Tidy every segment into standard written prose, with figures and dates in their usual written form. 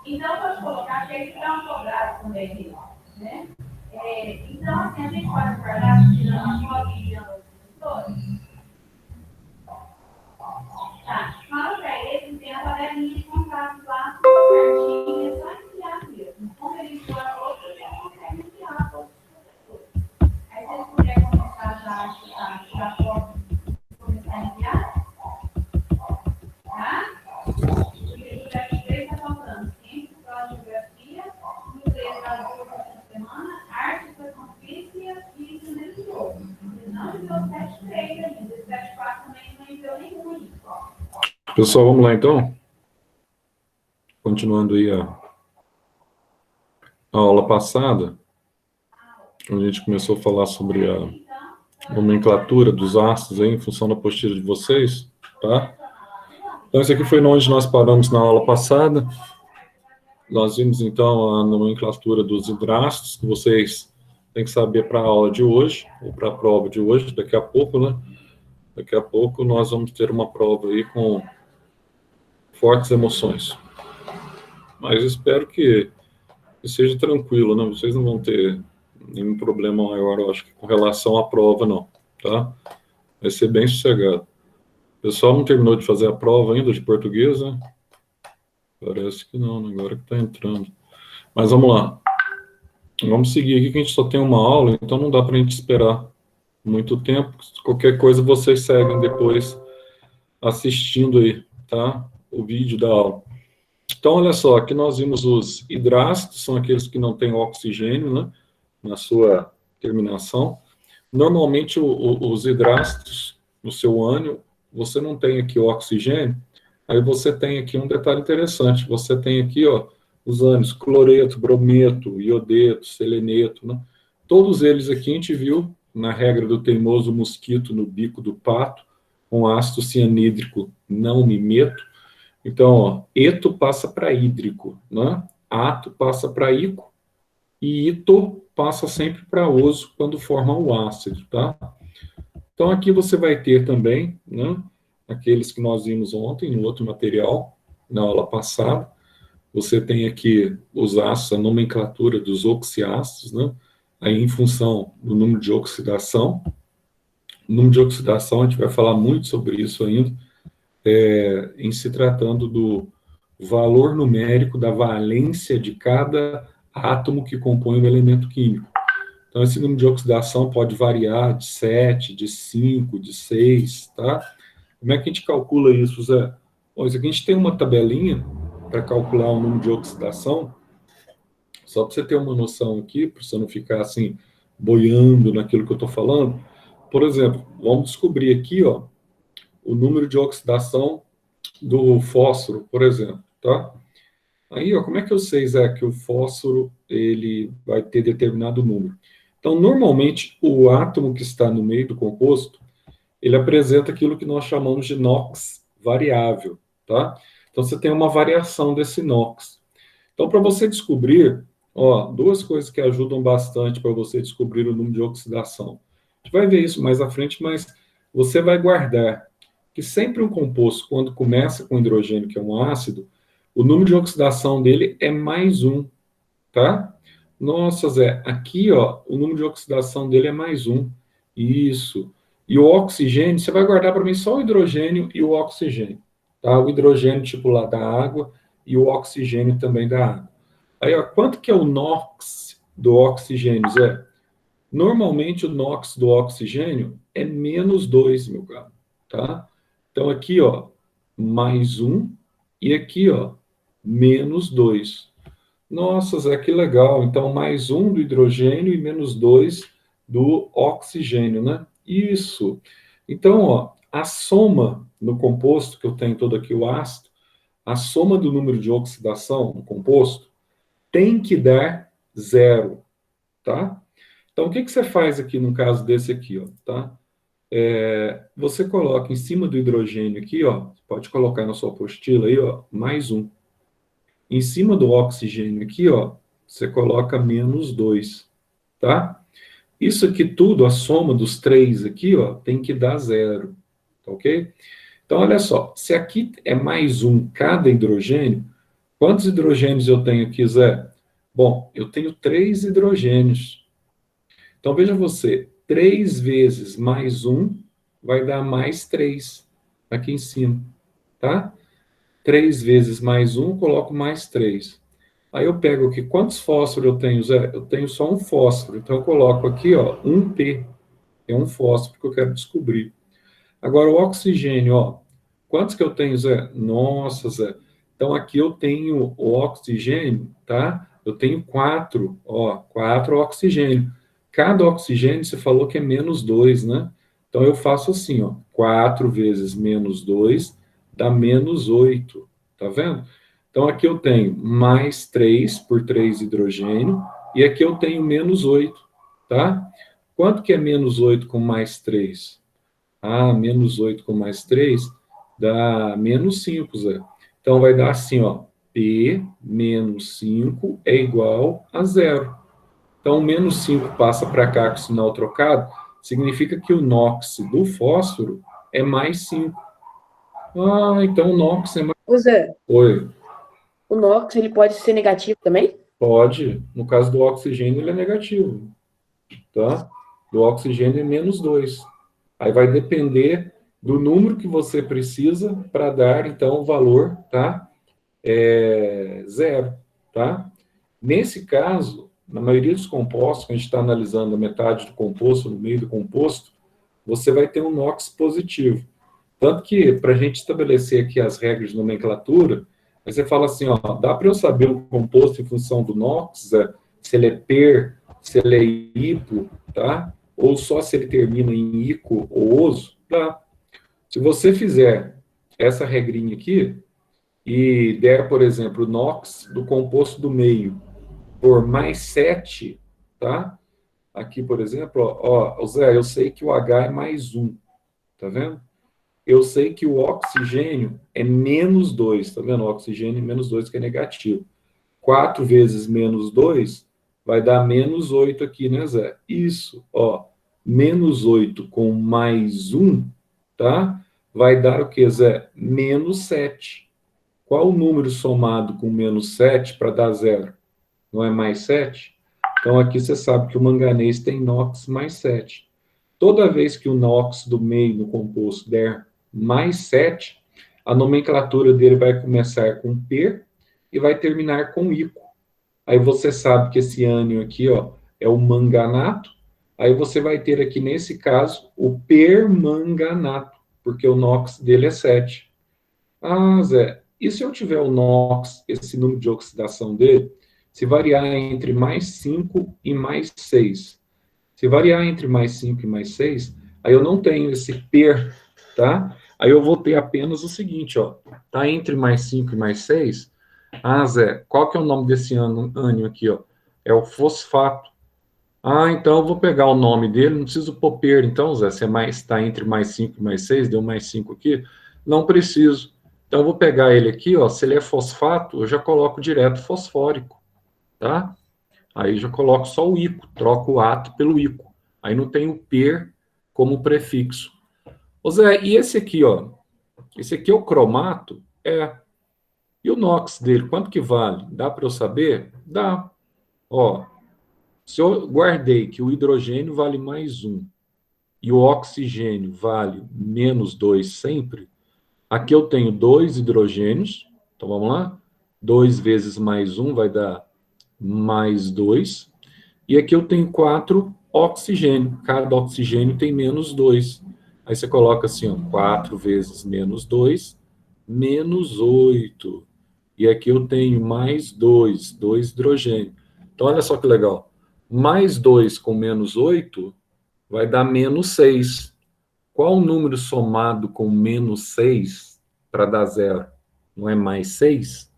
Então, pode colocar que eles estão cobrados também, né? Então, assim, a gente pode guardar tirando uma foto e enviando aos editores. Tá, fala para eles, tem a tabelinha de contato lá, certinho, é só enviar mesmo. Como eles foram outros, eles conseguem enviar todos os professores. Aí, se eles puderem começar já a tirar foto e começar a enviar, tá? Está faltando ciência, história, geografia, inglês das duas essa semana, arte, educação física e primeiro de jogo. Ele não enviou 7-3 ainda, 7-4 também não enviou nenhum ainda. Pessoal, vamos lá então? Continuando aí a aula passada, a gente começou a falar sobre a nomenclatura dos astros aí, em função da apostila de vocês, tá? Então, esse aqui foi onde nós paramos na aula passada. Nós vimos, então, a nomenclatura dos hidrastos, que vocês têm que saber para a aula de hoje, ou para a prova de hoje, daqui a pouco, né? Daqui a pouco nós vamos ter uma prova aí com fortes emoções. Mas espero que seja tranquilo, né? Vocês não vão ter nenhum problema maior, eu acho, que com relação à prova, não, tá? Vai ser bem sossegado. O pessoal não terminou de fazer a prova ainda de português, né? Parece que não, né? Agora que está entrando. Mas vamos lá. Vamos seguir aqui, que a gente só tem uma aula, então não dá para a gente esperar muito tempo. Qualquer coisa vocês seguem depois assistindo aí, tá? O vídeo da aula. Então, olha só, aqui nós vimos os hidrastos, são aqueles que não têm oxigênio, né? Na sua terminação. Normalmente, os hidrastos, no seu ânion, você não tem aqui o oxigênio, aí você tem aqui um detalhe interessante, você tem aqui, ó, os ânions, cloreto, brometo, iodeto, seleneto, né? Todos eles aqui a gente viu na regra do teimoso mosquito no bico do pato, com ácido cianídrico não mimeto. Então, ó, eto passa para hídrico, né? Ato passa para ico, e ito passa sempre para oso quando forma o ácido, tá? Então, aqui você vai ter também, né, aqueles que nós vimos ontem, no outro material, na aula passada. Você tem aqui os ácidos, a nomenclatura dos oxiácidos, né, aí em função do número de oxidação. O número de oxidação, a gente vai falar muito sobre isso ainda, em se tratando do valor numérico da valência de cada átomo que compõe o elemento químico. Então, esse número de oxidação pode variar de 7, de 5, de 6, tá? Como é que a gente calcula isso, Zé? Bom, isso aqui a gente tem uma tabelinha para calcular o número de oxidação, só para você ter uma noção aqui, para você não ficar assim, boiando naquilo que eu estou falando. Por exemplo, vamos descobrir aqui, ó, o número de oxidação do fósforo, por exemplo, tá? Aí, ó, como é que eu sei, Zé, que o fósforo ele vai ter determinado número? Então, normalmente, o átomo que está no meio do composto, ele apresenta aquilo que nós chamamos de NOx variável, tá? Então, você tem uma variação desse NOx. Então, para você descobrir, ó, duas coisas que ajudam bastante para você descobrir o número de oxidação. A gente vai ver isso mais à frente, mas você vai guardar que sempre um composto, quando começa com hidrogênio, que é um ácido, o número de oxidação dele é mais um, tá? Nossa, Zé, aqui, ó, o número de oxidação dele é mais um. Isso. E o oxigênio, você vai guardar para mim só o hidrogênio e o oxigênio, tá? O hidrogênio, tipo lá, da água, e o oxigênio também da água. Aí, ó, quanto que é o NOx do oxigênio, Zé? Normalmente, o NOx do oxigênio é menos 2, meu caro, tá? Então, aqui, ó, mais um, e aqui, ó, menos 2. Nossa, Zé, que legal. Então, mais um do hidrogênio e menos 2 do oxigênio, né? Isso. Então, ó, a soma no composto, que eu tenho todo aqui o ácido, a soma do número de oxidação no composto tem que dar zero, tá? Então, o que que você faz aqui no caso desse aqui, ó, tá? Você coloca em cima do hidrogênio aqui, ó, pode colocar na sua apostila aí, ó, mais um. Em cima do oxigênio aqui, ó, você coloca -2, tá? Isso aqui tudo, a soma dos 3 aqui, ó, tem que dar 0, tá ok? Então, olha só, se aqui é +1 cada hidrogênio, quantos hidrogênios eu tenho aqui, Zé? Bom, eu tenho 3 hidrogênios. Então, veja você, 3 vezes +1 vai dar +3 aqui em cima, tá? 3 vezes +1, coloco +3. Aí eu pego aqui, quantos fósforos eu tenho, Zé? Eu tenho só um fósforo, então eu coloco aqui, ó, 1P, é um fósforo que eu quero descobrir. Agora, o oxigênio, ó, quantos que eu tenho, Zé? Nossa, Zé. Então, aqui eu tenho o oxigênio, tá? Eu tenho 4, ó, 4 oxigênio. Cada oxigênio, você falou que é -2, né? Então, eu faço assim, ó, 4 vezes -2 dá -8, tá vendo? Então, aqui eu tenho +3 por 3 hidrogênio, e aqui eu tenho -8, tá? Quanto que é -8 com +3? Ah, -8 com +3 dá -5, Zé. Então, vai dar assim, ó, P menos 5 é igual a 0. Então, o -5 passa para cá com o sinal trocado, significa que o NOx do fósforo é +5. Ah, então o NOx é mais... Ô Zé, Oi, o NOx ele pode ser negativo também? pode. No caso do oxigênio, ele é negativo, tá? Do oxigênio é -2. Aí vai depender do número que você precisa para dar, então, o valor, tá? 0, tá? Nesse caso, na maioria dos compostos, que a gente está analisando a metade do composto, no meio do composto, você vai ter um NOx positivo. Tanto que, para a gente estabelecer aqui as regras de nomenclatura, aí você fala assim, ó, dá para eu saber o composto em função do NOx, se ele é PER, se ele é HIPO, tá? Ou só se ele termina em ICO ou OSO, tá? Se você fizer essa regrinha aqui e der, por exemplo, o NOx do composto do meio por +7, tá? Aqui, por exemplo, ó, Zé, eu sei que o H é +1, tá vendo? Eu sei que o oxigênio é -2, tá vendo? O oxigênio é -2, que é negativo. 4 vezes -2 vai dar -8 aqui, né, Zé? Isso, ó, -8 com +1, tá? Vai dar o que, Zé? -7. Qual o número somado com -7 para dar 0? Não é +7? Então, aqui você sabe que o manganês tem NOx +7. Toda vez que o NOx do meio no composto der +7, a nomenclatura dele vai começar com P e vai terminar com ICO. Aí você sabe que esse ânion aqui, ó, é o manganato. Aí você vai ter aqui, nesse caso, o permanganato, porque o NOx dele é 7. Ah, Zé, e se eu tiver o NOx, esse número de oxidação dele, se variar entre +5 e +6? Se variar entre +5 e +6, aí eu não tenho esse per, tá? Aí eu vou ter apenas o seguinte, ó. Tá entre +5 e +6. Ah, Zé, qual que é o nome desse ânion aqui, ó? É o fosfato. Ah, então eu vou pegar o nome dele, não preciso pôr per, então, Zé, se está entre +5 e +6, deu +5 aqui, não preciso. Então eu vou pegar ele aqui, ó, se ele é fosfato, eu já coloco direto fosfórico, tá? Aí já coloco só o ico, troco o ato pelo ico. Aí não tem o per como prefixo. Ô Zé, e esse aqui, ó? Esse aqui é o cromato? É. E o NOx dele, quanto que vale? Dá para eu saber? Dá. Ó, se eu guardei que o hidrogênio vale +1 e o oxigênio vale -2 sempre, aqui eu tenho 2 hidrogênios. Então vamos lá? 2 vezes +1 vai dar +2. E aqui eu tenho 4 oxigênio. Cada oxigênio tem -2. Aí você coloca assim, ó, 4 vezes -2, -8. E aqui eu tenho +2, 2 hidrogênio. Então, olha só que legal. +2 com -8 vai dar -6. Qual o número somado com -6 para dar 0? Não é +6?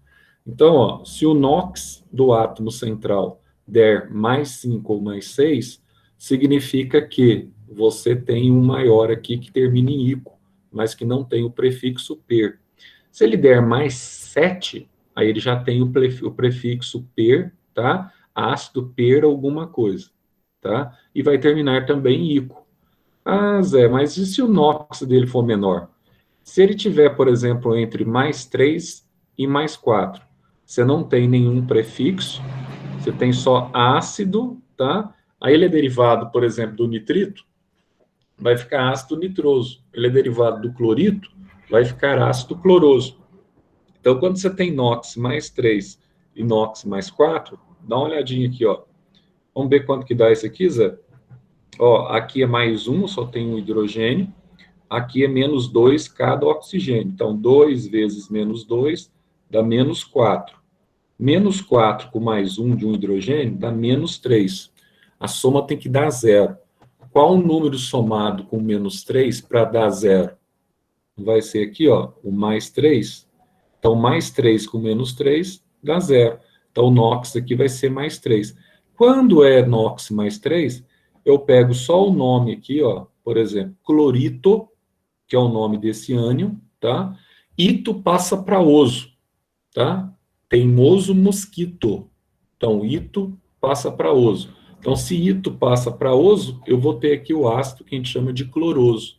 Então, ó, se o NOx do átomo central der +5 ou +6, significa que você tem um maior aqui que termina em ico, mas que não tem o prefixo per. Se ele der +7, aí ele já tem o prefixo per, tá? Ácido per alguma coisa, tá? E vai terminar também em ico. Ah, Zé, mas e se o NOx dele for menor? Se ele tiver, por exemplo, entre mais 3 e mais 4, você não tem nenhum prefixo, você tem só ácido, tá? Aí ele é derivado, por exemplo, do nitrito, vai ficar ácido nitroso. Ele é derivado do clorito, vai ficar ácido cloroso. Então, quando você tem NOx mais 3 e NOx mais 4, dá uma olhadinha aqui, ó. Vamos ver quanto que dá isso aqui, Zé? Ó, aqui é mais 1, só tem um hidrogênio. Aqui é menos 2 cada oxigênio. Então, 2 vezes menos 2 dá menos 4. Menos 4 com mais 1 de um hidrogênio dá menos 3. A soma tem que dar zero. Qual o número somado com menos 3 para dar zero? Vai ser aqui, ó, o mais 3. Então, mais 3 com menos 3 dá zero. Então, o NOx aqui vai ser mais 3. Quando é NOx mais 3, eu pego só o nome aqui, ó, por exemplo, clorito, que é o nome desse ânion, tá? Ito passa para oso, tá? Teimoso mosquito. Então, ito passa para oso. Então, se ito passa para oso, eu vou ter aqui o ácido que a gente chama de cloroso.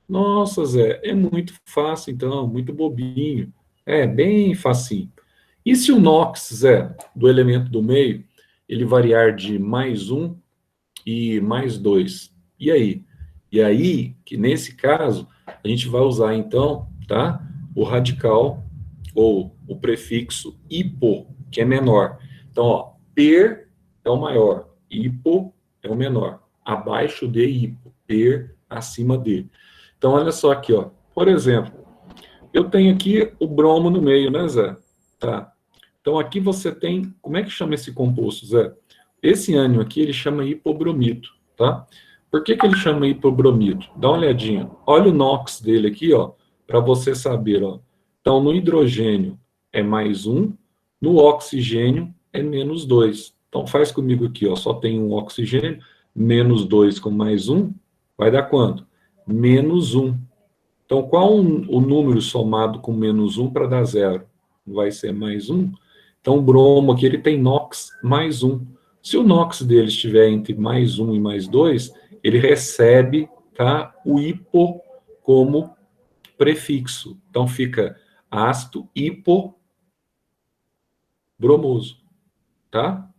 Nossa, Zé, é muito fácil, então, muito bobinho. É, bem facinho. E se o NOx, Zé, do elemento do meio, ele variar de mais 1 e mais 2? E aí? E aí, que nesse caso, a gente vai usar, então, tá? O radical, ou o prefixo hipo, que é menor. Então, ó, per é o maior, hipo é o menor. Abaixo de hipo, per acima de. Então, olha só aqui, ó. Por exemplo, eu tenho aqui o bromo no meio, né, Zé? Tá. Então, aqui você tem... Como é que chama esse composto, Zé? Esse ânion aqui, ele chama hipobromito, tá? Por que que ele chama hipobromito? Dá uma olhadinha. Olha o NOx dele aqui, ó, para você saber, ó. Então, no hidrogênio é mais 1, no oxigênio é menos 2. Então, faz comigo aqui, ó. Só tem um oxigênio, menos 2 com mais 1, vai dar quanto? Menos 1. Então, qual o número somado com menos 1 para dar zero? Vai ser mais 1. Então, o bromo aqui ele tem NOx mais 1. Se o NOx dele estiver entre mais 1 e mais 2, ele recebe, tá, o hipo como prefixo. Então, fica ácido hipobromoso, tá?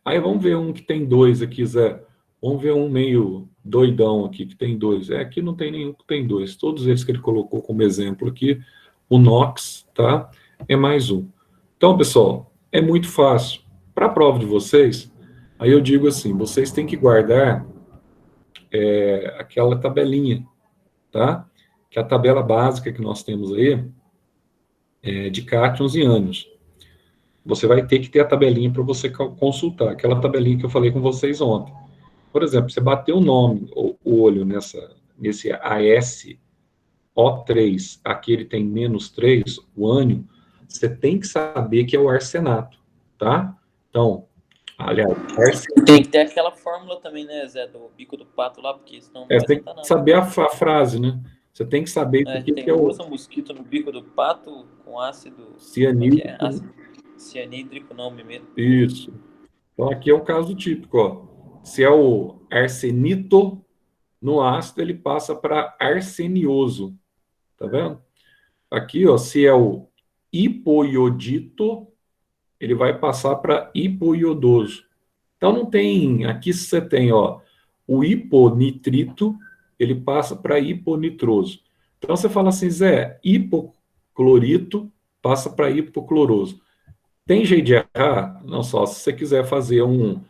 Aí vamos ver um que tem 2 aqui, Zé. Vamos ver um meio doidão aqui, que tem 2. Aqui não tem nenhum que tem 2. Todos eles que ele colocou como exemplo aqui, o NOx, tá? É mais 1. Então, pessoal, é muito fácil. Para a prova de vocês, aí eu digo assim, vocês têm que guardar aquela tabelinha, tá? Que é a tabela básica que nós temos aí, de cátions e ânions. Você vai ter que ter a tabelinha para você consultar, aquela tabelinha que eu falei com vocês ontem. Por exemplo, você bateu o nome, o olho nesse AsO3, aqui ele tem menos 3, o ânion, você tem que saber que é o arsenato, tá? Então, aliás, Tem que ter aquela fórmula também, né, Zé, do bico do pato lá, porque senão não vai você tem adiantar que nada. saber a frase, né? Você tem que saber o que Tem é o usa mosquito no bico do pato com ácido... cianídrico. Ácido cianídrico, não, mesmo. Isso. Então, aqui é o caso típico, ó. Se é o arsenito, no ácido ele passa para arsenioso. Tá vendo? Aqui, ó, se é o hipoiodito, ele vai passar para hipoiodoso. Então não tem, aqui você tem, ó, o hiponitrito, ele passa para hiponitroso. Então você fala assim, Zé, hipoclorito passa para hipocloroso. Tem jeito de errar? Não, só se você quiser fazer um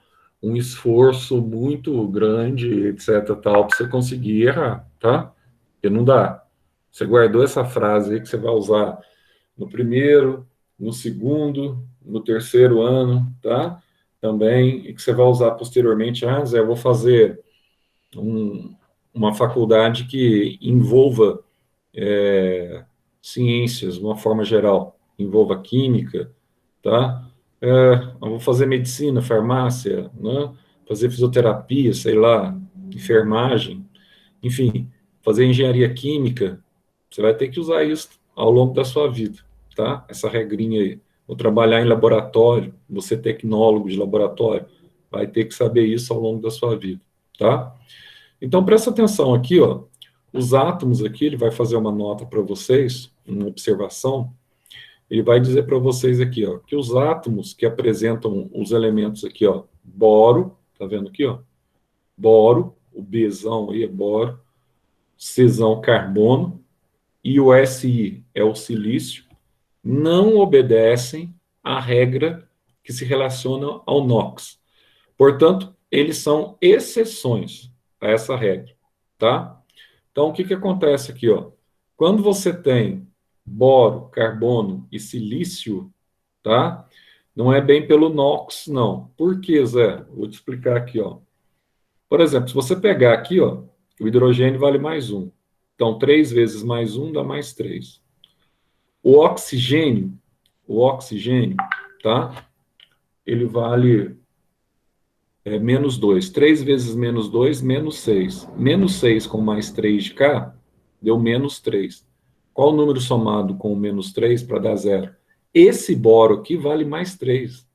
esforço muito grande, etc, tal, para você conseguir errar, tá? Porque não dá. Você guardou essa frase aí que você vai usar no primeiro, no segundo, no terceiro ano, tá? Também, e que você vai usar posteriormente. Ah, Zé, eu vou fazer uma faculdade que envolva ciências, de uma forma geral, envolva química, tá? Eu vou fazer medicina, farmácia, né? Fazer fisioterapia, sei lá, enfermagem, enfim, fazer engenharia química, você vai ter que usar isso ao longo da sua vida, tá? Essa regrinha aí. ou trabalhar em laboratório, você tecnólogo de laboratório, vai ter que saber isso ao longo da sua vida, tá? Então, presta atenção aqui, ó, os átomos aqui, ele vai fazer uma nota para vocês, uma observação, ele vai dizer para vocês aqui, ó, que os átomos que apresentam os elementos aqui, ó, boro, tá vendo aqui, ó, boro, o Bzão aí é boro, Czão carbono, e o Si é o silício, não obedecem à regra que se relaciona ao NOx. Portanto, eles são exceções a essa regra, tá? Então, o que que acontece aqui, ó? Quando você tem boro, carbono e silício, tá? Não é bem pelo NOx, não. Por quê, Zé? Vou te explicar aqui, ó. Por exemplo, se você pegar aqui, ó, o hidrogênio vale mais 1. Então, 3 vezes mais 1 dá mais 3. O oxigênio, tá? Ele vale menos 2. 3 vezes menos 2, menos 6. Menos 6 com mais 3 de cá, deu menos 3. Qual o número somado com o menos 3 para dar 0? Esse boro aqui vale mais 3.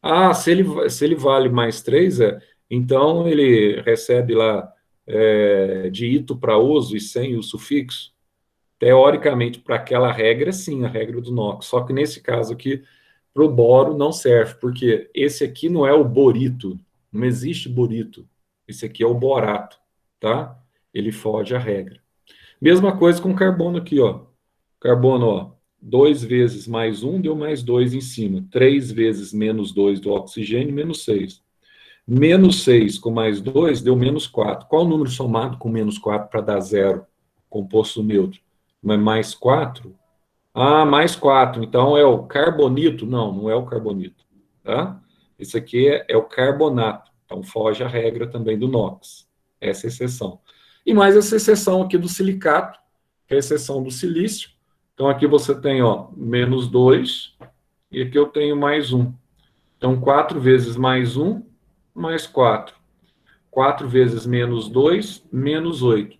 Ah, se ele vale mais 3, então ele recebe lá de ito para oso e sem o sufixo. Teoricamente, para aquela regra, sim, a regra do NOx. Só que nesse caso aqui, para o boro não serve, porque esse aqui não é o borito, não existe borito. Esse aqui é o borato, tá? Ele foge à regra. Mesma coisa com carbono aqui, ó. Carbono, ó, 2 vezes mais 1 deu mais 2 em cima. 3 vezes menos 2 do oxigênio, menos 6. Menos 6 com mais 2 deu menos 4. Qual o número somado com menos 4 para dar 0? Composto neutro. Mas mais 4? Ah, mais 4. Então é o carbonito? Não, não é o carbonito. Tá? Esse aqui é o carbonato. Então foge a regra também do NOx. Essa é a exceção. E mais essa exceção aqui do silicato, que é a exceção do silício. Então aqui você tem, ó, menos 2, e aqui eu tenho mais 1. Então 4 vezes mais 1, mais 4. 4 vezes menos 2, menos 8.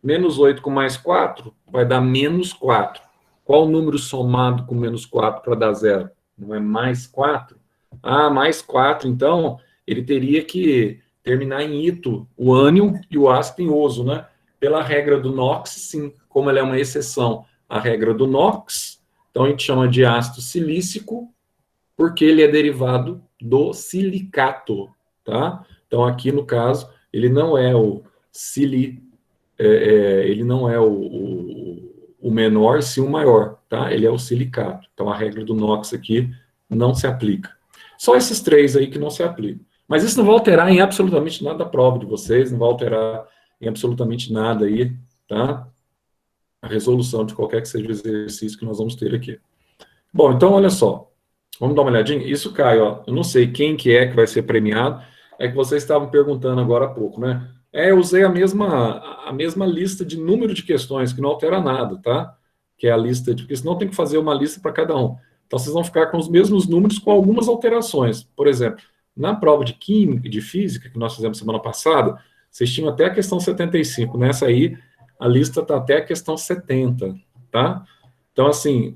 Menos 8 com mais 4 vai dar menos 4. Qual o número somado com menos 4 para dar 0? Não é mais 4? Ah, mais 4. Então, ele teria que terminar em ito, o ânion e o ácido em oso, né? Pela regra do NOx, sim. Como ela é uma exceção à regra do NOx, então a gente chama de ácido silícico, porque ele é derivado do silicato, tá? Então, aqui no caso, ele não é o ele não é o menor, sim o maior, tá? Ele é o silicato. Então, a regra do NOx aqui não se aplica. Só esses 3 aí que não se aplicam. Mas isso não vai alterar em absolutamente nada a prova de vocês, não vai alterar em absolutamente nada aí, tá? A resolução de qualquer que seja o exercício que nós vamos ter aqui. Bom, então, olha só. Vamos dar uma olhadinha? Isso cai, ó. Eu não sei quem que vai ser premiado. É que vocês estavam perguntando agora há pouco, né? Eu usei a mesma lista de número de questões, que não altera nada, tá? Que é a lista de... Porque senão tem que fazer uma lista para cada um. Então, vocês vão ficar com os mesmos números com algumas alterações. Por exemplo, na prova de química e de física, que nós fizemos semana passada, vocês tinham até a questão 75. Nessa aí, a lista está até a questão 70, tá? Então, assim,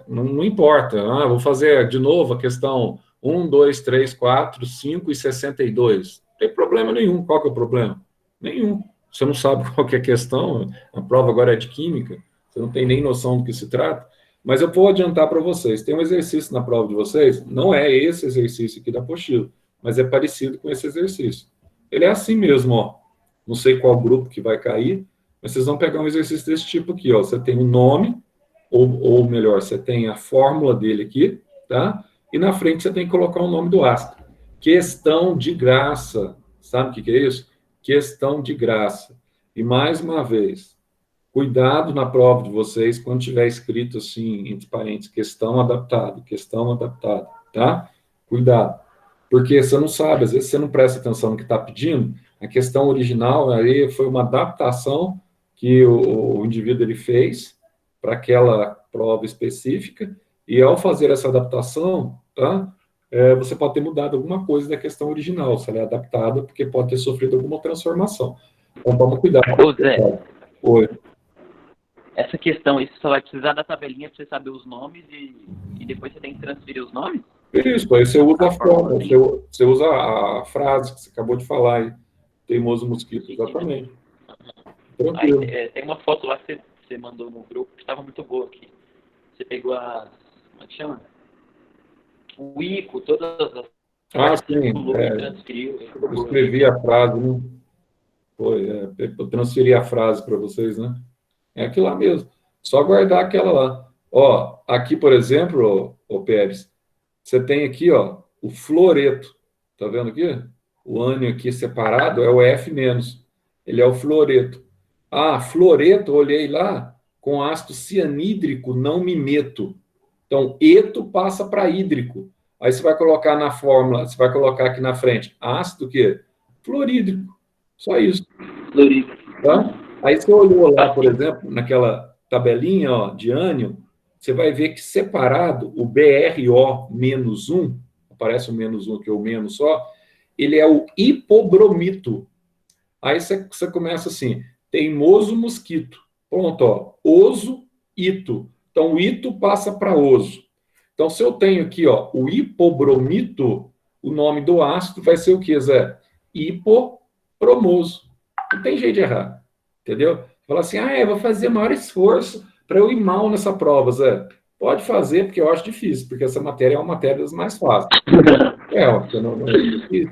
não importa. Ah, vou fazer de novo a questão 1, 2, 3, 4, 5 e 62. Não tem problema nenhum. Qual que é o problema? Nenhum. Você não sabe qual que é a questão, a prova agora é de química, você não tem nem noção do que se trata, mas eu vou adiantar para vocês. Tem um exercício na prova de vocês, não é esse exercício aqui da apostila, mas é parecido com esse exercício. Ele é assim mesmo, ó. Não sei qual grupo que vai cair, mas vocês vão pegar um exercício desse tipo aqui, ó. Você tem o nome, ou melhor, você tem a fórmula dele aqui, tá? E na frente você tem que colocar o nome do ácido. Questão de graça. Sabe o que é isso? Questão de graça. E mais uma vez, cuidado na prova de vocês quando tiver escrito assim, entre parênteses, questão adaptada, tá? Cuidado. Porque você não sabe, às vezes você não presta atenção no que está pedindo, a questão original aí foi uma adaptação que o indivíduo ele fez para aquela prova específica, e ao fazer essa adaptação, tá? Você pode ter mudado alguma coisa da questão original, se ela é adaptada, porque pode ter sofrido alguma transformação. Então, toma cuidado. Ô, Zé. Oi. essa questão, isso só vai precisar da tabelinha para você saber os nomes e depois você tem que transferir os nomes? Isso, aí você usa a fórmula, Sim. você usa a frase que você acabou de falar aí. Teimoso mosquito, exatamente. Aí Tranquilo. tem uma foto lá que você mandou no grupo que estava muito boa aqui. Você pegou as. Como é que chama? O ICO, todas as Ah, partes, sim. pulou e transferiu. Eu escrevi a frase, né? Foi, eu transferi a frase para vocês, né? É aquilo lá mesmo. Só guardar aquela lá. Ó, aqui, por exemplo, ô Pérez, você tem aqui, ó, o fluoreto. Tá vendo aqui? O ânion aqui separado é o F-. Ele é o fluoreto. Ah, fluoreto, olhei lá, com ácido cianídrico não me meto. Então, eto passa para hídrico. Aí você vai colocar na fórmula, você vai colocar aqui na frente, ácido o quê? Fluorídrico. Só isso. Fluorídrico. Tá? Aí você olhou lá, por exemplo, naquela tabelinha, ó, de ânion, você vai ver que separado, o BRO-1, aparece o -1 que é o menos só, ele é o hipobromito. Aí você começa assim, teimoso mosquito. Pronto, ó, oso, ito. Então, o ito passa para oso. Então, se eu tenho aqui, ó, o hipobromito, o nome do ácido vai ser o quê, Zé? Hipobromoso. Não tem jeito de errar, entendeu? Fala assim, eu vou fazer o maior esforço para eu ir mal nessa prova, Zé. Pode fazer, porque eu acho difícil, porque essa matéria é uma matéria das mais fáceis. Ó,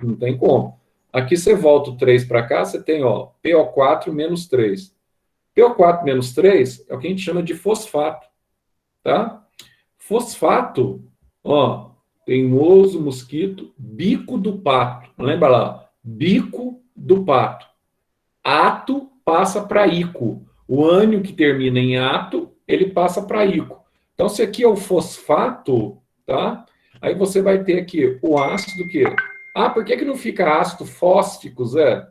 não tem como. Aqui você volta o 3 para cá, você tem, ó, PO4 menos 3. PO4 menos 3 é o que a gente chama de fosfato, tá? Fosfato, ó, teimoso, mosquito, bico do pato. Lembra lá? Bico do pato. Ato passa para ico. O ânion que termina em ato, ele passa para ico. Então, se aqui é o fosfato, tá? Aí você vai ter aqui o ácido que... por que não fica ácido fósfico, Zé?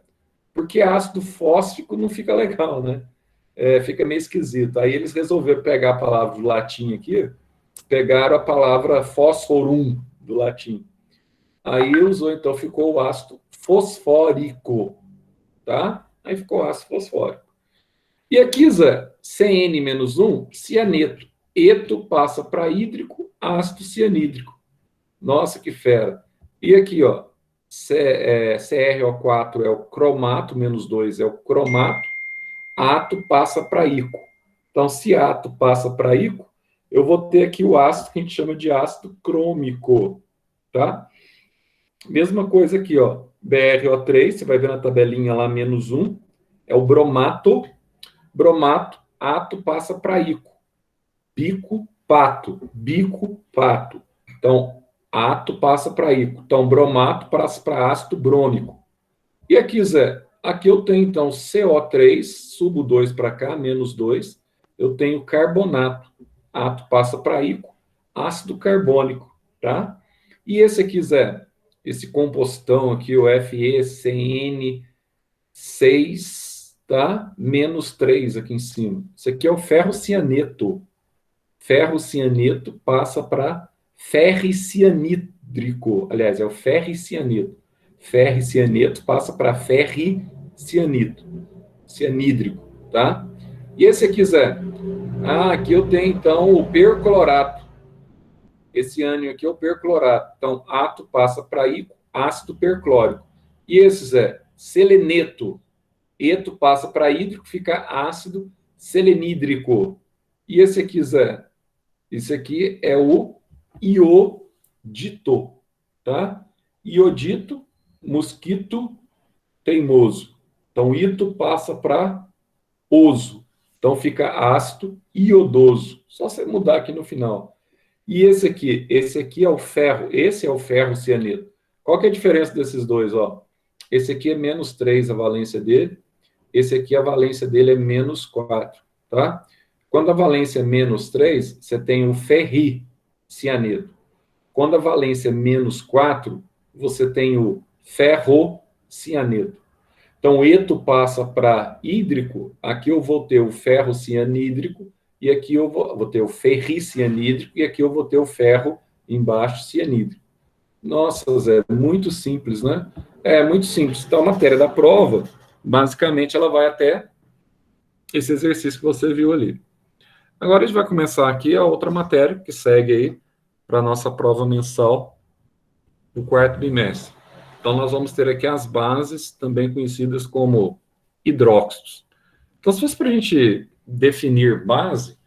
Porque ácido fósfico não fica legal, né? Fica meio esquisito. Aí eles resolveram pegar a palavra do latim aqui, pegaram a palavra fosforum do latim. Aí usou, então ficou o ácido fosfórico, tá? Aí ficou ácido fosfórico. E aqui, Zé, CN-1, cianeto. Eto passa para hídrico, ácido cianídrico. Nossa, que fera. E aqui, ó, CrO4 é o cromato, -2 é o cromato, ato passa para ico. Então, se ato passa para ico, eu vou ter aqui o ácido que a gente chama de ácido crômico, tá? Mesma coisa aqui, ó, BrO3, você vai ver na tabelinha lá, -1, é o bromato, ato passa para ico. Bico, pato. Então, ato passa para ico. Então, bromato passa para ácido brômico. E aqui, Zé, aqui eu tenho, então, CO3, subo 2 para cá, -2, eu tenho carbonato. Ato passa para ico, ácido carbônico, tá? E esse aqui, Zé, esse compostão aqui, o FeCN6, tá? -3 aqui em cima. Isso aqui é o ferrocianeto. Ferrocianeto passa para ferricianídrico. Aliás, é o ferricianeto. Ferricianeto passa para cianídrico, tá? E esse aqui, Zé? Aqui eu tenho, então, o perclorato. Esse ânion aqui é o perclorato. Então, ato passa para ico, ácido perclórico. E esse, Zé? Seleneto. Eto passa para hídrico, fica ácido selenídrico. E esse aqui, Zé? Esse aqui é o iodito, tá? Iodito, mosquito, teimoso. Então, ito passa para oso. Então, fica ácido iodoso. Só você mudar aqui no final. E esse aqui é o ferro. Esse é o ferro cianeto. Qual que é a diferença desses dois, ó? Esse aqui é -3 a valência dele. Esse aqui a valência dele é -4, tá? Quando a valência é -3, você tem o ferricianeto. Quando a valência é -4, você tem o ferrocianeto. Então, eto passa para hídrico, aqui eu vou ter o ferrocianídrico, e aqui eu vou ter o ferricianídrico, e aqui eu vou ter o ferro embaixo cianídrico. Nossa, Zé, muito simples, né? É muito simples. Então, a matéria da prova, basicamente, ela vai até esse exercício que você viu ali. Agora a gente vai começar aqui a outra matéria que segue aí para a nossa prova mensal do quarto bimestre. Então, nós vamos ter aqui as bases, também conhecidas como hidróxidos. Então, se fosse para a gente definir base,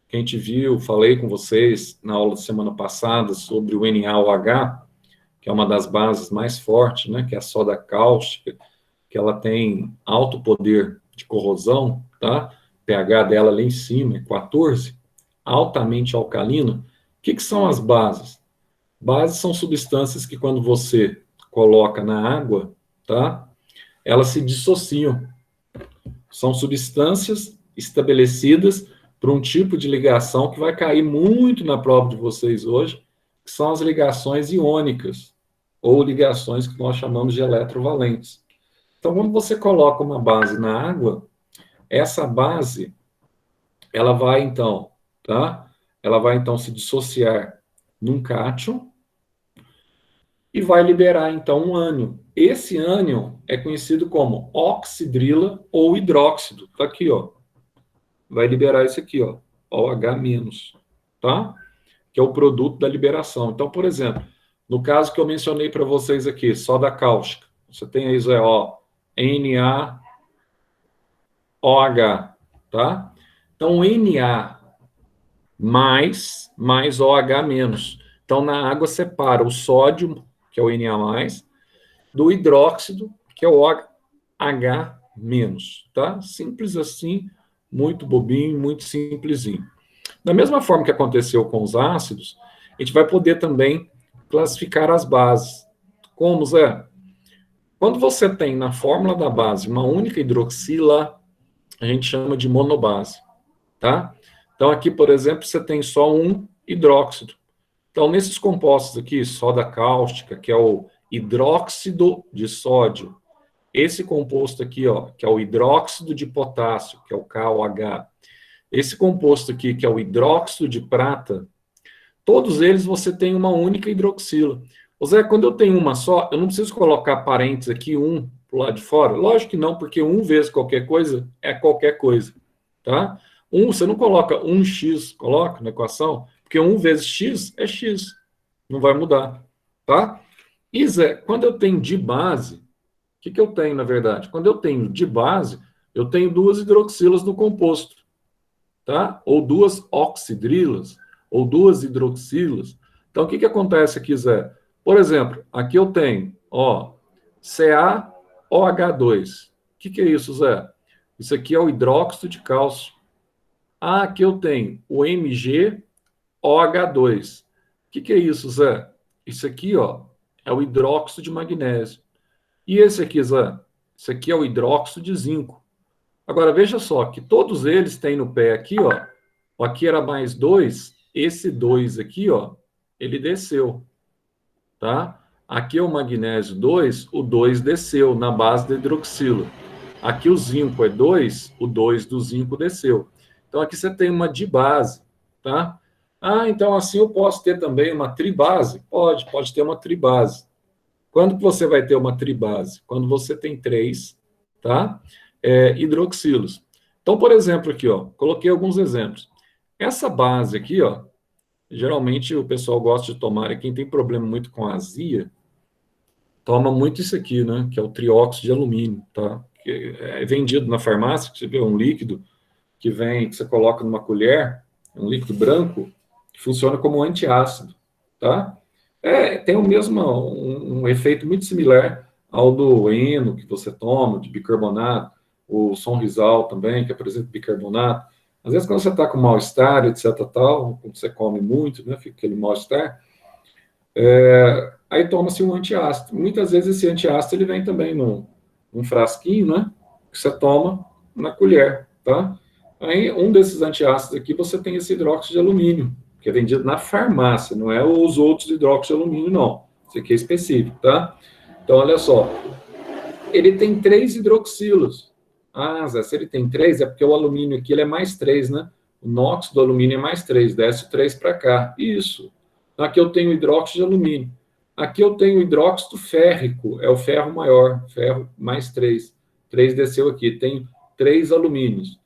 que a gente viu, falei com vocês na aula da semana passada sobre o NaOH, que é uma das bases mais fortes, né, que é a soda cáustica, que ela tem alto poder de corrosão, tá? O pH dela lá em cima é 14, altamente alcalina. O que são as bases? Bases são substâncias que quando você coloca na água, tá? Elas se dissociam. São substâncias estabelecidas por um tipo de ligação que vai cair muito na prova de vocês hoje, que são as ligações iônicas, ou ligações que nós chamamos de eletrovalentes. Então, quando você coloca uma base na água, essa base, ela vai então, tá? Ela vai então se dissociar num cátion e vai liberar então um ânion. Esse ânion é conhecido como oxidrila ou hidróxido. Tá aqui, ó. Vai liberar esse aqui, ó, OH-, tá? Que é o produto da liberação. Então, por exemplo, no caso que eu mencionei para vocês aqui, soda cáustica, você tem aí, ó, NaOH, tá? Então, Na mais OH-. Então, na água separa o sódio, que é o Na+, do hidróxido, que é o OH-, tá? Simples assim, muito bobinho, muito simplesinho. Da mesma forma que aconteceu com os ácidos, a gente vai poder também classificar as bases. Como, Zé? Quando você tem na fórmula da base uma única hidroxila, a gente chama de monobase, tá? Então, aqui, por exemplo, você tem só um hidróxido. Então, nesses compostos aqui, soda cáustica, que é o hidróxido de sódio, esse composto aqui, ó, que é o hidróxido de potássio, que é o KOH, esse composto aqui, que é o hidróxido de prata, todos eles você tem uma única hidroxila. Ô Zé, quando eu tenho uma só, eu não preciso colocar parênteses aqui, um pro lado de fora? Lógico que não, porque um vezes qualquer coisa é qualquer coisa, tá? Você não coloca 1x, coloca na equação, porque 1 vezes x é x, não vai mudar, tá? E Zé, quando eu tenho de base, o que eu tenho, na verdade? Quando eu tenho de base, eu tenho duas hidroxilas no composto, tá? Ou duas oxidrilas, ou duas hidroxilas. Então, o que acontece aqui, Zé? Por exemplo, aqui eu tenho, ó, CaOH2. O que é isso, Zé? Isso aqui é o hidróxido de cálcio. Ah, aqui eu tenho o MgOH2. O que é isso, Zé? Isso aqui, ó, é o hidróxido de magnésio. E esse aqui, Zé? Isso aqui é o hidróxido de zinco. Agora, veja só, que todos eles têm no pé aqui, ó, aqui era mais 2, esse 2 aqui, ó, ele desceu, tá? Aqui é o magnésio 2, o 2 desceu na base da hidroxila. Aqui o zinco é 2, o 2 do zinco desceu. Então, aqui você tem uma dibase, tá? Ah, então assim eu posso ter também uma tribase? Pode ter uma tribase. Quando que você vai ter uma tribase? Quando você tem 3, tá? Hidroxilos. Então, por exemplo, aqui, ó, coloquei alguns exemplos. Essa base aqui, ó, geralmente o pessoal gosta de tomar, e quem tem problema muito com azia, toma muito isso aqui, né, que é o trióxido de alumínio, tá? Que é vendido na farmácia, que você vê um líquido que vem, que você coloca numa colher, um líquido branco, que funciona como um antiácido, tá? Tem o mesmo, um efeito muito similar ao do eno que você toma, de bicarbonato, o Sonrisal também, que apresenta bicarbonato. Às vezes, quando você está com mal-estar, etc., tal, quando você come muito, né, fica aquele mal-estar, aí toma-se um antiácido. Muitas vezes esse antiácido ele vem também num frasquinho, né, que você toma na colher, tá? Aí, um desses antiácidos aqui, você tem esse hidróxido de alumínio, que é vendido na farmácia, não é os outros hidróxidos de alumínio, não. Esse aqui é específico, tá? Então, olha só. Ele tem 3 hidroxilos. Ah, Zé, se ele tem 3, é porque o alumínio aqui ele é mais 3, né? O NOx do alumínio é mais 3, desce o 3 para cá. Isso. Aqui eu tenho hidróxido de alumínio. Aqui eu tenho hidróxido férrico, é o ferro maior, ferro mais 3. 3 desceu aqui, tem 3 alumínios,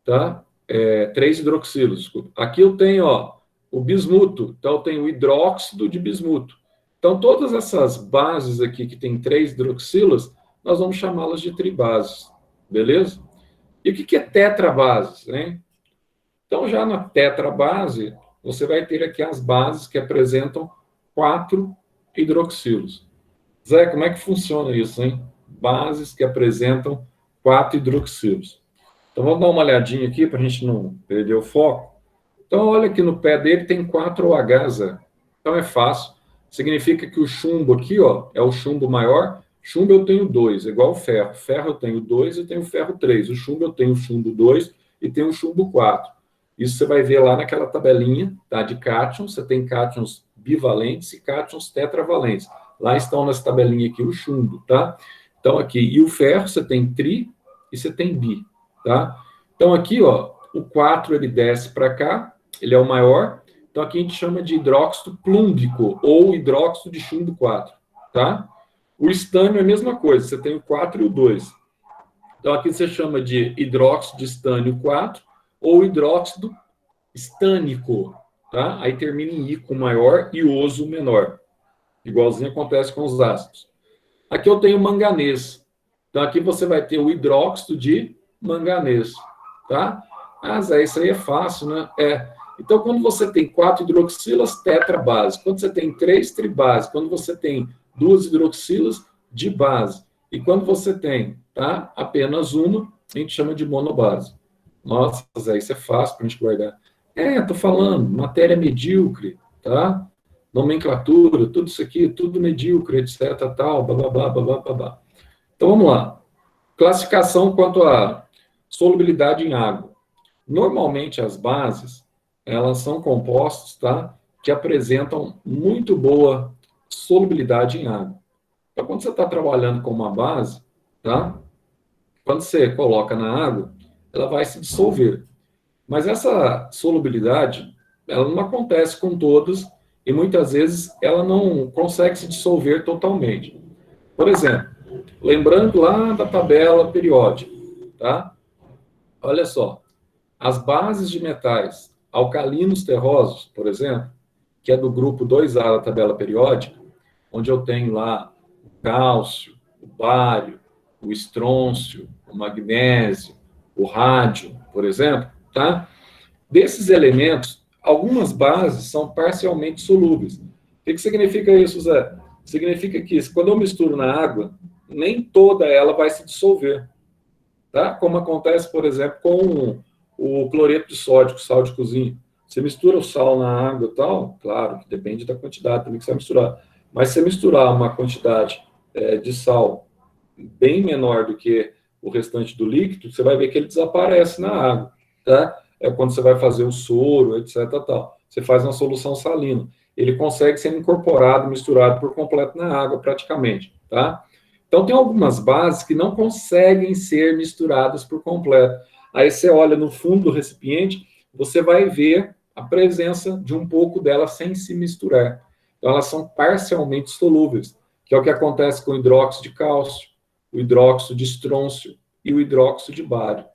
tá? 3 hidroxilos, desculpa. Aqui eu tenho, ó, o bismuto, então eu tenho o hidróxido de bismuto. Então, todas essas bases aqui que tem 3 hidroxilas, nós vamos chamá-las de tribases, beleza? E o que é tetrabases, hein? Então, já na tetrabase, você vai ter aqui as bases que apresentam 4 hidroxilos. Zé, como é que funciona isso, hein? Bases que apresentam 4 hidroxilos. Então, vamos dar uma olhadinha aqui para a gente não perder o foco. Então, olha aqui no pé dele tem 4 OH, Zé. Então, é fácil. Significa que o chumbo aqui, ó, é o chumbo maior. Chumbo eu tenho 2, igual o ferro. Ferro eu tenho 2 e tenho ferro 3. O chumbo eu tenho o chumbo 2 e tenho o chumbo 4. Isso você vai ver lá naquela tabelinha, tá, de cátions. Você tem cátions bivalentes e cátions tetravalentes. Lá estão nessa tabelinha aqui o chumbo, tá? Então, aqui, e o ferro você tem tri e você tem bi, tá? Então, aqui, ó, o 4 ele desce para cá, ele é o maior. Então, aqui a gente chama de hidróxido plúmbico, ou hidróxido de chumbo 4, tá? O estânio é a mesma coisa, você tem o 4 e o 2. Então, aqui você chama de hidróxido de estânio 4, ou hidróxido estânico, tá? Aí termina em ico maior e oso menor. Igualzinho acontece com os ácidos. Aqui eu tenho manganês. Então, aqui você vai ter o hidróxido de manganês, tá? Ah, Zé, isso aí é fácil, né? Então, quando você tem 4 hidroxilas, tetrabase. Quando você tem 3 tribase. Quando você tem 2 hidroxilas, dibase. E quando você tem, tá, apenas uma, a gente chama de monobase. Nossa, Zé, isso é fácil para a gente guardar. Tô falando, matéria medíocre, tá? Nomenclatura, tudo isso aqui, tudo medíocre, etc, tal, blá, blá, blá, blá, blá, blá. Então, vamos lá. Classificação quanto à solubilidade em água. Normalmente, as bases, elas são compostos, tá, que apresentam muito boa solubilidade em água. Então, quando você está trabalhando com uma base, tá, quando você coloca na água, ela vai se dissolver. Mas essa solubilidade, ela não acontece com todas e muitas vezes ela não consegue se dissolver totalmente. Por exemplo, lembrando lá da tabela periódica, tá? Olha só, as bases de metais alcalinos terrosos, por exemplo, que é do grupo 2A da tabela periódica, onde eu tenho lá o cálcio, o bário, o estrôncio, o magnésio, o rádio, por exemplo, tá? Desses elementos, algumas bases são parcialmente solúveis. O que significa isso, Zé? Significa que quando eu misturo na água, nem toda ela vai se dissolver, tá? Como acontece, por exemplo, com o cloreto de sódio, sal de cozinha. Você mistura o sal na água e tal, claro, que depende da quantidade também que você vai misturar. Mas se você misturar uma quantidade de sal bem menor do que o restante do líquido, você vai ver que ele desaparece na água, tá? É quando você vai fazer o soro, etc, tal. Você faz uma solução salina. Ele consegue ser incorporado, misturado por completo na água, praticamente, tá? Então, tem algumas bases que não conseguem ser misturadas por completo. Aí você olha no fundo do recipiente, você vai ver a presença de um pouco dela sem se misturar. Então, elas são parcialmente solúveis, que é o que acontece com o hidróxido de cálcio, o hidróxido de estrôncio e o hidróxido de bário,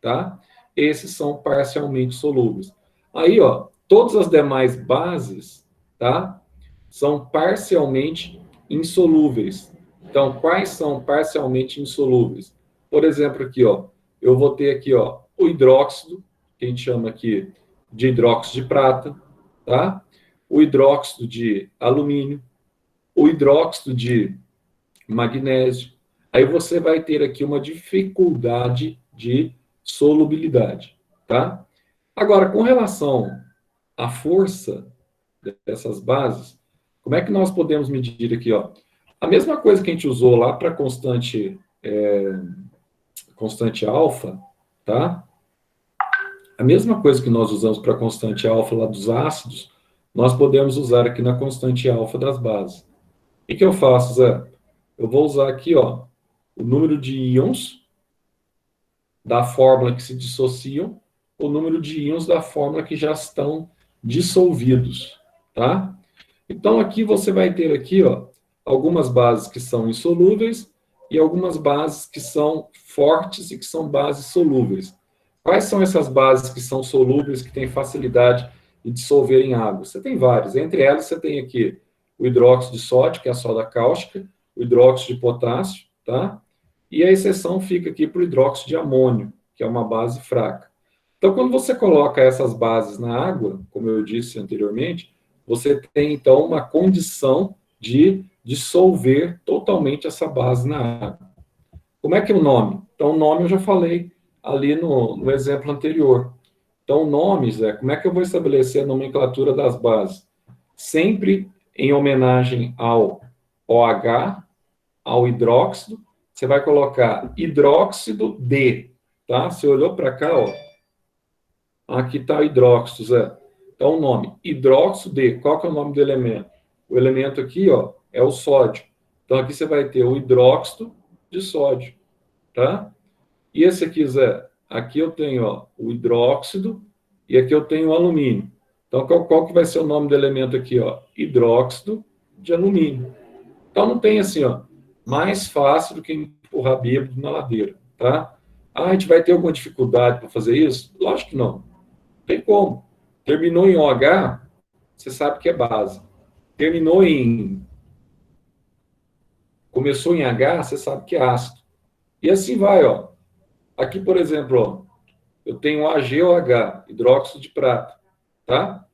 tá? Esses são parcialmente solúveis. Aí, ó, todas as demais bases, tá, são parcialmente insolúveis. Então, quais são parcialmente insolúveis? Por exemplo, aqui, ó, eu vou ter aqui, ó, o hidróxido, que a gente chama aqui de hidróxido de prata, tá? O hidróxido de alumínio, o hidróxido de magnésio. Aí você vai ter aqui uma dificuldade de solubilidade, tá? Agora, com relação à força dessas bases, como é que nós podemos medir aqui, ó? A mesma coisa que a gente usou lá para constante alfa, tá? A mesma coisa que nós usamos para constante alfa lá dos ácidos, nós podemos usar aqui na constante alfa das bases. O que eu faço, Zé? Eu vou usar aqui, ó, o número de íons da fórmula que se dissociam, o número de íons da fórmula que já estão dissolvidos, tá? Então, aqui você vai ter aqui, ó, algumas bases que são insolúveis e algumas bases que são fortes e que são bases solúveis. Quais são essas bases que são solúveis, que têm facilidade de dissolver em água? Você tem várias. Entre elas, você tem aqui o hidróxido de sódio, que é a soda cáustica, o hidróxido de potássio, tá? E a exceção fica aqui para o hidróxido de amônio, que é uma base fraca. Então, quando você coloca essas bases na água, como eu disse anteriormente, você tem, então, uma condição de dissolver totalmente essa base na água. Como é que é o nome? Então, o nome eu já falei ali no exemplo anterior. Então, nomes, como é que eu vou estabelecer a nomenclatura das bases? Sempre em homenagem ao OH, ao hidróxido, você vai colocar hidróxido de, tá? Você olhou para cá, ó. Aqui está o hidróxido, Zé. Então, o nome, hidróxido de, qual que é o nome do elemento? O elemento aqui, ó, é o sódio. Então, aqui você vai ter o hidróxido de sódio, tá? E esse aqui, Zé, aqui eu tenho, ó, o hidróxido e aqui eu tenho o alumínio. Então, qual que vai ser o nome do elemento aqui, ó? Hidróxido de alumínio. Então, não tem assim, ó, mais fácil do que empurrar bêbado na ladeira, tá? Ah, a gente vai ter alguma dificuldade para fazer isso? Lógico que não. Não tem como. Terminou em OH, você sabe que é base. Terminou em... Começou em H, você sabe que é ácido. E assim vai, ó. Aqui, por exemplo, ó, eu tenho AgOH, hidróxido de prata, tá?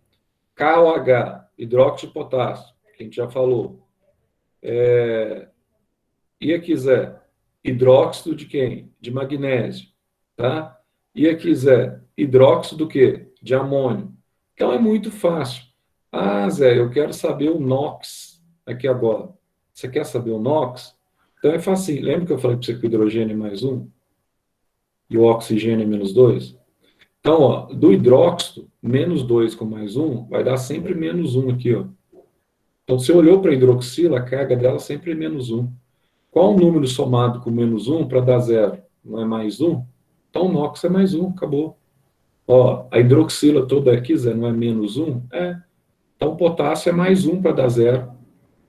KOH, hidróxido de potássio, que a gente já falou. E aqui, Zé, hidróxido de quem? De magnésio, tá? E aqui, Zé, hidróxido do quê? De amônio. Então, é muito fácil. Ah, Zé, eu quero saber o NOx aqui agora. Você quer saber o NOx? Então, é fácil. Lembra que eu falei para você que o hidrogênio é mais 1? E o oxigênio é menos 2? Então, ó, do hidróxido, menos 2 com mais 1, vai dar sempre menos 1 aqui, ó. Então, você olhou para a hidroxila, a carga dela sempre é menos 1. Qual o número somado com menos 1 para dar 0? Não é mais 1? Então, o NOx é mais 1, acabou. Ó, a hidroxila toda aqui, Zé, não é menos 1? É. Então, o potássio é mais 1 para dar 0.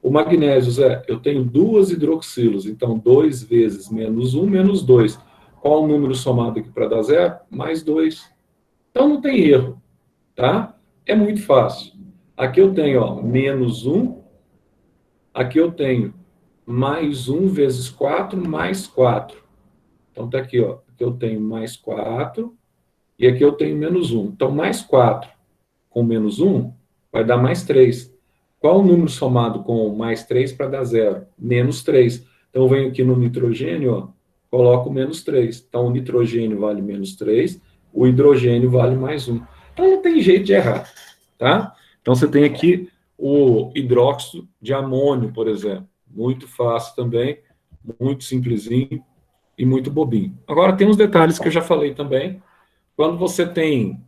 O magnésio, Zé, eu tenho duas hidroxilas, então 2 vezes menos 1, menos 2. Qual o número somado aqui para dar 0? Mais 2. Então, não tem erro, tá? É muito fácil. Aqui eu tenho, ó, menos 1. Aqui eu tenho mais 1 vezes 4, mais 4. Então, tá aqui, ó. Aqui eu tenho mais 4. E aqui eu tenho menos 1. Então, mais 4 com menos 1 vai dar mais 3. Qual o número somado com mais 3 para dar 0? Menos 3. Então, eu venho aqui no nitrogênio, ó, coloco menos 3. Então, o nitrogênio vale menos 3, o hidrogênio vale mais 1. Então, não tem jeito de errar, tá? Então, você tem aqui o hidróxido de amônio, por exemplo. Muito fácil também, muito simplesinho e muito bobinho. Agora, tem uns detalhes que eu já falei também. Quando você tem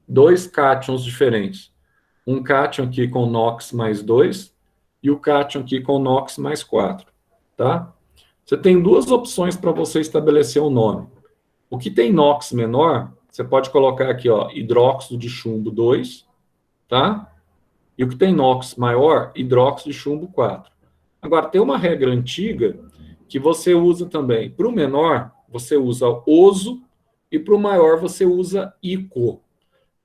dois cátions diferentes, um cátion aqui com NOx mais 2 e o cátion aqui com NOx mais 4, tá? Você tem duas opções para você estabelecer o nome. O que tem NOx menor, você pode colocar aqui, ó, hidróxido de chumbo 2, tá? E o que tem NOx maior, hidróxido de chumbo 4. Agora, tem uma regra antiga que você usa também. Para o menor, você usa oso, e para o maior, você usa ico.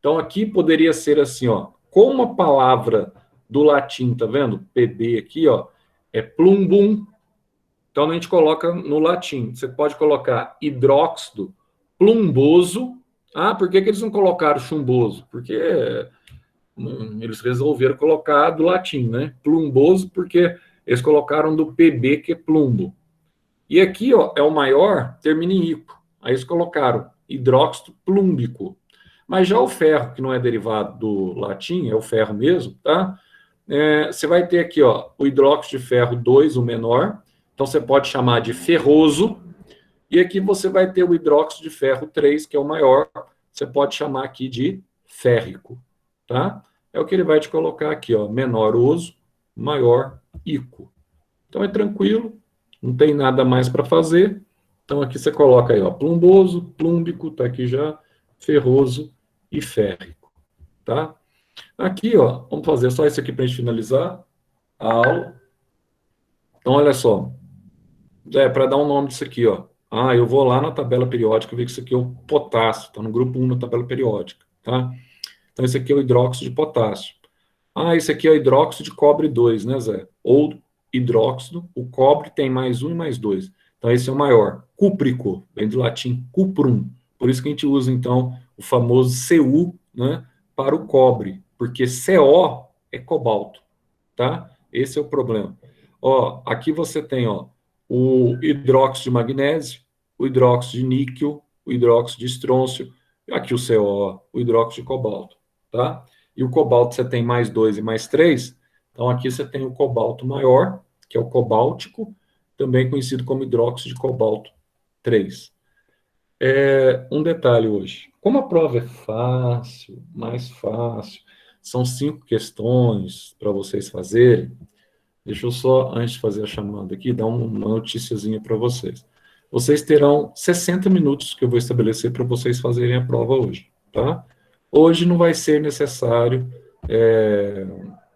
Então, aqui poderia ser assim, ó, como a palavra do latim, tá vendo? PB aqui, ó, é plumbum. Então, a gente coloca no latim. Você pode colocar hidróxido plumboso. Ah, por que eles não colocaram chumboso? Porque eles resolveram colocar do latim, né? Plumboso, porque eles colocaram do PB, que é plumbo. E aqui, ó, é o maior, termina em ico. Aí eles colocaram hidróxido plúmbico. Mas já o ferro, que não é derivado do latim, é o ferro mesmo, tá? Você vai ter aqui, ó, o hidróxido de ferro 2, o menor. Então, você pode chamar de ferroso. E aqui você vai ter o hidróxido de ferro 3, que é o maior. Você pode chamar aqui de férrico, tá? É o que ele vai te colocar aqui, ó, menor oso, maior ico. Então, é tranquilo, não tem nada mais para fazer. Então, aqui você coloca aí, ó, plumboso, plúmbico, tá aqui já, ferroso e férrico, tá? Aqui, ó, vamos fazer só isso aqui para a gente finalizar a aula. Então, olha só, para dar um nome disso aqui, ó, Ah, eu vou lá na tabela periódica ver que isso aqui é o potássio, está no grupo 1 na tabela periódica, tá? Então, esse aqui é o hidróxido de potássio. Ah, esse aqui é o hidróxido de cobre 2, né, Zé? Ou hidróxido, o cobre tem mais um e mais dois. Então, esse é o maior. Cúprico, vem do latim cuprum. Por isso que a gente usa, então, o famoso Cu, né, para o cobre, porque Co é cobalto, tá? Esse é o problema. Ó, aqui você tem, ó, o hidróxido de magnésio, o hidróxido de níquel, o hidróxido de estrôncio, aqui o CO, ó, o hidróxido de cobalto, tá? E o cobalto você tem mais 2 e mais 3, então aqui você tem o cobalto maior, que é o cobáltico, também conhecido como hidróxido de cobalto 3. Um detalhe hoje, como a prova é fácil, mais fácil, são 5 questões para vocês fazerem, deixa eu só, antes de fazer a chamada aqui, dar uma noticiazinha para vocês. Vocês terão 60 minutos que eu vou estabelecer para vocês fazerem a prova hoje, tá? Hoje não vai ser necessário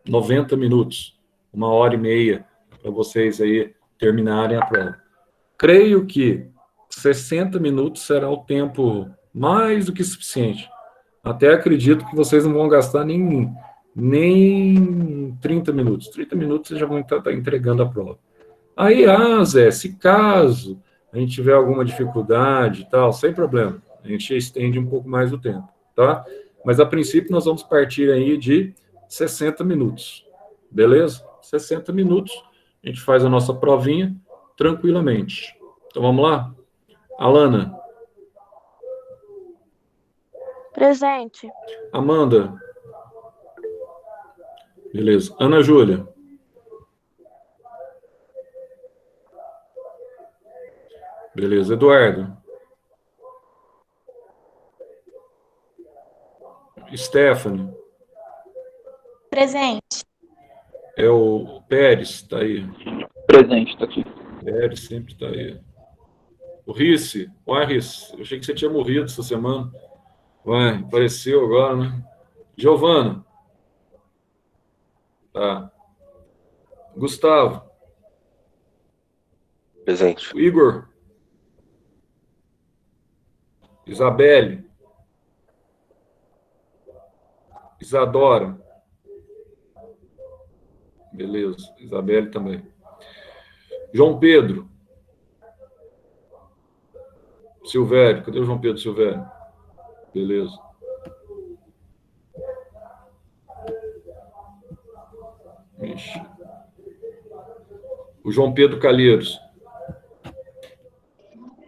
90 minutos, 1h30 para vocês aí terminarem a prova. Creio que 60 minutos será o tempo mais do que suficiente. Até acredito que vocês não vão gastar nem 30 minutos. 30 minutos vocês já vão estar entregando a prova. Aí, Zé, se caso a gente tiver alguma dificuldade e tal, sem problema. A gente estende um pouco mais o tempo, tá? Mas, a princípio, nós vamos partir aí de 60 minutos. Beleza? 60 minutos. A gente faz a nossa provinha tranquilamente. Então, vamos lá? Alana. Presente. Amanda. Beleza. Ana Júlia. Beleza. Eduardo. Stephanie. Presente. É o Pérez, está aí. Presente, está aqui. Pérez sempre está aí. O Risse. Uai, Risse, eu achei que você tinha morrido essa semana. Uai, apareceu agora, né? Giovana. Tá. Gustavo. Presente. O Igor. Isabelle. Isadora. Beleza. Isabelle também. João Pedro. Silvério. Cadê o João Pedro Silvério? Beleza. Ixi. O João Pedro Calheiros.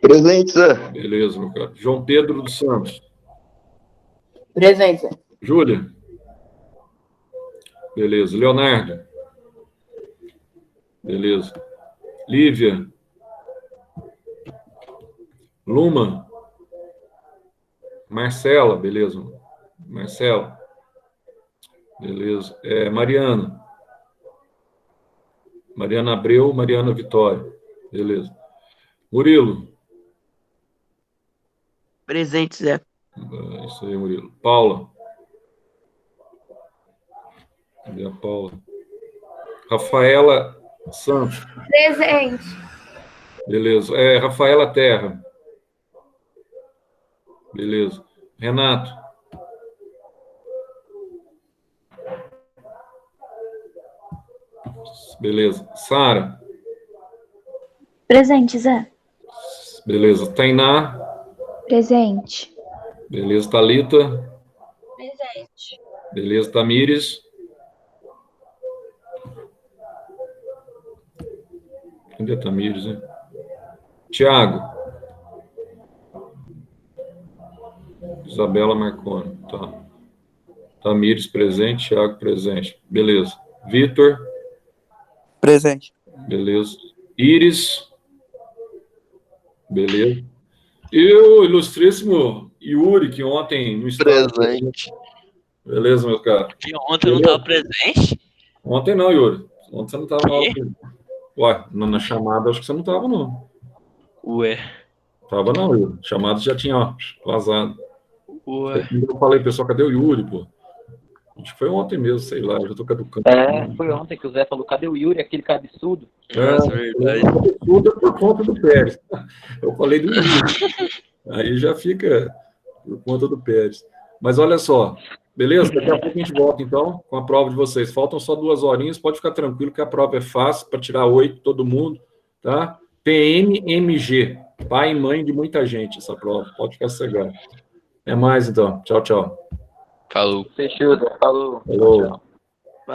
Presente, Zé. Beleza, meu cara. João Pedro dos Santos. Presente, Zé. Júlia. Beleza. Leonardo. Beleza. Lívia. Luma. Marcela. Beleza. Marcela. Beleza. Mariana. Mariana Abreu, Mariana Vitória. Beleza. Murilo. Presente, Zé. Isso aí, Murilo. Paula. Cadê a Paula? Rafaela Santos. Presente. Beleza. Rafaela Terra. Beleza. Renato. Beleza. Sara. Presente, Zé. Beleza. Tainá. Presente. Beleza. Thalita. Presente. Beleza. Tamires. Cadê a Tamires, hein? Tiago. Isabela Marconi. Tá. Tamires presente, Tiago presente. Beleza. Vitor. Presente. Beleza. Iris. Beleza. E o ilustríssimo Yuri, que ontem no estado. Presente. Beleza, meu cara. Que ontem não estava presente? Ontem não, Yuri. Ontem você não estava lá. Ué, na chamada acho que você não estava, não. Ué. Tava não, Yuri. Chamada já tinha, ó, vazado. Ué. Eu falei, pessoal, cadê o Yuri, pô? Acho que foi ontem mesmo, sei lá, eu já tô caducando. Foi ontem que o Zé falou, cadê o Yuri, aquele cabeçudo? Nossa, verdade. Tudo é por conta do Pérez. Eu falei do Yuri. Aí já fica por conta do Pérez. Mas olha só, beleza? Daqui a pouco a gente volta, então, com a prova de vocês. Faltam só 2 horinhas, pode ficar tranquilo que a prova é fácil, para tirar 8, todo mundo, tá? PMMG, pai e mãe de muita gente, essa prova. Pode ficar sossegado. É mais, então. Tchau, tchau. Falou. Fechou, Zé. Falou. Falou. Tchau.